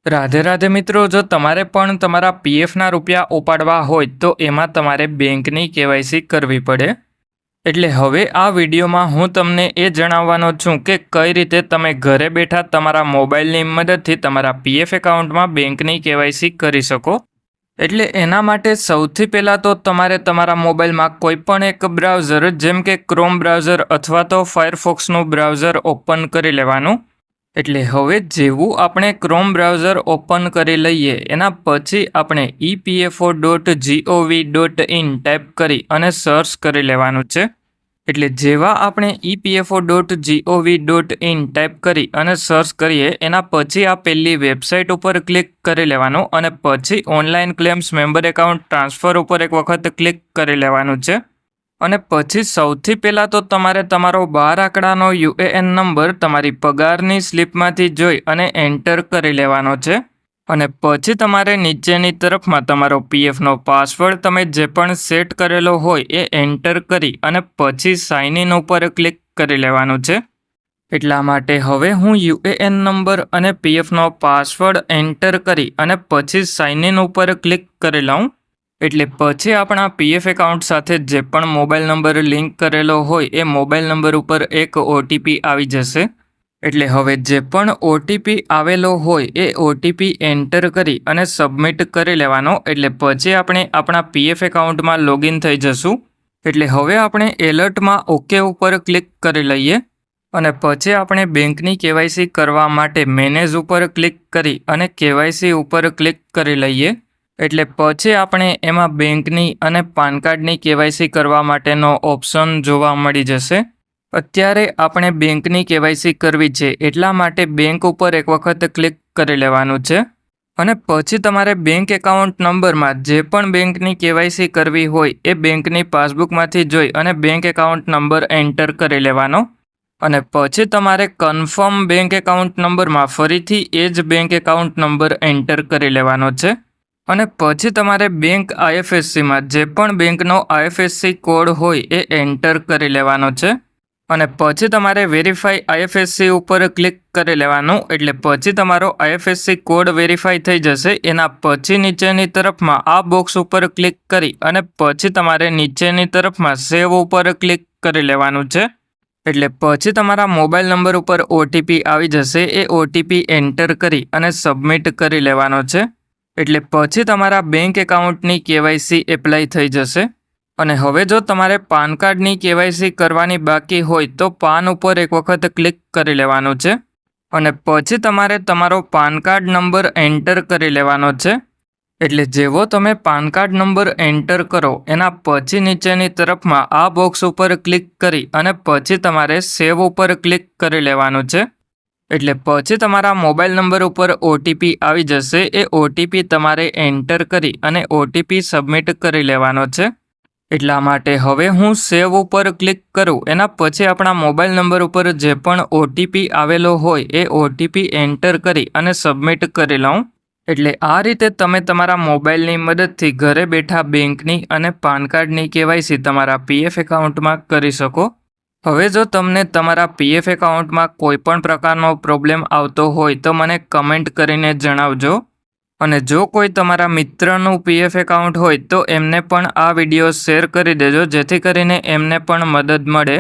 રાધે રાધે મિત્રો, જો તમારે પણ તમારા પીએફના રૂપિયા ઉપાડવા હોય તો એમાં તમારે બેંકની કેવાયસી કરવી પડે. એટલે હવે આ વિડીયોમાં હું તમને એ જણાવવાનો છું કે કઈ રીતે તમે ઘરે બેઠા તમારા મોબાઈલની મદદથી તમારા પીએફ એકાઉન્ટમાં બેંકની કેવાયસી કરી શકો. એટલે એના માટે સૌથી પહેલાં તો તમારે તમારા મોબાઈલમાં કોઈ પણ એક બ્રાઉઝર જેમ કે ક્રોમ બ્રાઉઝર અથવા તો ફાયરફોક્સનું બ્રાઉઝર ઓપન કરી લેવાનું. એટલે હવે જેવું આપણે ક્રોમ બ્રાઉઝર ઓપન કરી લઈએ એના પછી આપણે EPFO.gov.in ટાઈપ કરી અને સર્ચ કરી લેવાનું છે. એટલે જેવા આપણે EPFO.gov.in ટાઈપ કરી અને સર્ચ કરીએ એના પછી આ પહેલી વેબસાઇટ ઉપર ક્લિક કરી લેવાનું અને પછી online claims member account transfer ઉપર એક વખત ક્લિક કરી લેવાનું છે. અને પછી સૌથી પહેલાં તો તમારે તમારો 12 આંકડાનો UAN નંબર તમારી પગારની સ્લિપમાંથી જોઈ અને એન્ટર કરી લેવાનો છે. અને પછી તમારે નીચેની તરફમાં તમારો PFનો પાસવર્ડ તમે જે પણ સેટ કરેલો હોય એ એન્ટર કરી અને પછી સાઇન ઇન ઉપર ક્લિક કરી લેવાનું છે. એટલા માટે હવે હું UAN નંબર અને PFનો પાસવર્ડ એન્ટર કરી અને પછી સાઇન ઇન ઉપર ક્લિક કરી લઉં. એટલે પછી આપણા પીએફ એકાઉન્ટ સાથે જે પણ મોબાઈલ નંબર લિંક કરેલો હોય એ મોબાઈલ નંબર ઉપર એક OTP આવી જશે. એટલે હવે જે પણ OTP આવેલો હોય એ OTP એન્ટર કરી અને સબમિટ કરી લેવાનો. એટલે પછી આપણે આપણા પીએફ એકાઉન્ટમાં લોગિન થઈ જશું. એટલે હવે આપણે એલર્ટમાં ઓકે ઉપર ક્લિક કરી લઈએ અને પછી આપણે બેંકની કેવાયસી કરવા માટે મેનેજ ઉપર ક્લિક કરી અને કેવાયસી ઉપર ક્લિક કરી લઈએ. એટલે પછી આપણે એમાં બેંકની અને પાન કાર્ડની કેવાયસી કરવા માટેનો ઓપ્શન જોવા મળી જશે. અત્યારે આપણે બેંકની કેવાયસી કરવી છે એટલા માટે બેંક ઉપર એક વખત ક્લિક કરી લેવાનું છે. અને પછી તમારે બેંક એકાઉન્ટ નંબરમાં જે પણ બેંકની કેવાયસી કરવી હોય એ બેંકની પાસબુકમાંથી જોઈ અને બેંક એકાઉન્ટ નંબર એન્ટર કરી લેવાનો. અને પછી તમારે કન્ફર્મ બેંક એકાઉન્ટ નંબરમાં ફરીથી એ જ બેંક એકાઉન્ટ નંબર એન્ટર કરી લેવાનો છે. અને પછી તમારે બેંક IFSCમાં જે પણ બેંકનો IFSC કોડ હોય એ એન્ટર કરી લેવાનો છે. અને પછી તમારે વેરીફાઈ IFSC ઉપર ક્લિક કરી લેવાનું. એટલે પછી તમારો IFSC કોડ વેરીફાઈ થઈ જશે. એના પછી નીચેની તરફમાં આ બોક્સ ઉપર ક્લિક કરી અને પછી તમારે નીચેની તરફમાં સેવ ઉપર ક્લિક કરી લેવાનું છે. એટલે પછી તમારા મોબાઈલ નંબર ઉપર OTP આવી જશે. એ OTP એન્ટર કરી અને સબમિટ કરી લેવાનો છે. એટલે પછી તમારા બેંક એકાઉન્ટની કેવાયસી એપ્લાય થઈ જશે. અને હવે જો તમારે પાન કાર્ડની કેવાયસી કરવાની બાકી હોય તો પાન ઉપર એક વખત ક્લિક કરી લેવાનું છે. અને પછી તમારે તમારો પાન કાર્ડ નંબર એન્ટર કરી લેવાનો છે. એટલે જેવો તમે પાન કાર્ડ નંબર એન્ટર કરો એના પછી નીચેની તરફમાં આ બોક્સ ઉપર ક્લિક કરી અને પછી તમારે સેવ ઉપર ક્લિક કરી લેવાનું છે. એટલે પછી તમારા મોબાઈલ નંબર ઉપર OTP આવી જશે. એ OTP તમારે એન્ટર કરી અને OTP સબમિટ કરી લેવાનો છે. એટલા માટે હવે હું સેવ ઉપર ક્લિક કરું એના પછી આપણા મોબાઈલ નંબર ઉપર જે પણ OTP આવેલો હોય એ OTP એન્ટર કરી અને સબમિટ કરી લઉં. એટલે આ રીતે તમે તમારા મોબાઈલની મદદથી ઘરે બેઠા બેંકની અને પાન કાર્ડની કેવાયસી તમારા PF એકાઉન્ટમાં કરી શકો. હવે જો તમને તમારા PF એકાઉન્ટમાં કોઈ પણ પ્રકારનો પ્રોબ્લેમ આવતો હોય તો મને કમેન્ટ કરીને જણાવજો. અને જો કોઈ તમારા મિત્રનું PF એકાઉન્ટ હોય તો એમને પણ આ વિડીયો શેર કરી દેજો જેથી કરીને એમને પણ મદદ મળે.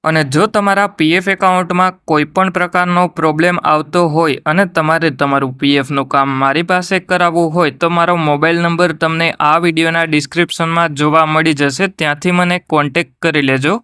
અને જો તમારા PF એકાઉન્ટમાં કોઈ પણ પ્રકારનો પ્રોબ્લેમ આવતો હોય અને તમારે તમારું PFનું કામ મારી પાસે કરાવવું હોય તો મારો મોબાઈલ નંબર તમને આ વિડીયોના ડિસ્ક્રિપ્શનમાં જોવા મળી જશે. ત્યાંથી મને કોન્ટેક્ટ કરી લેજો.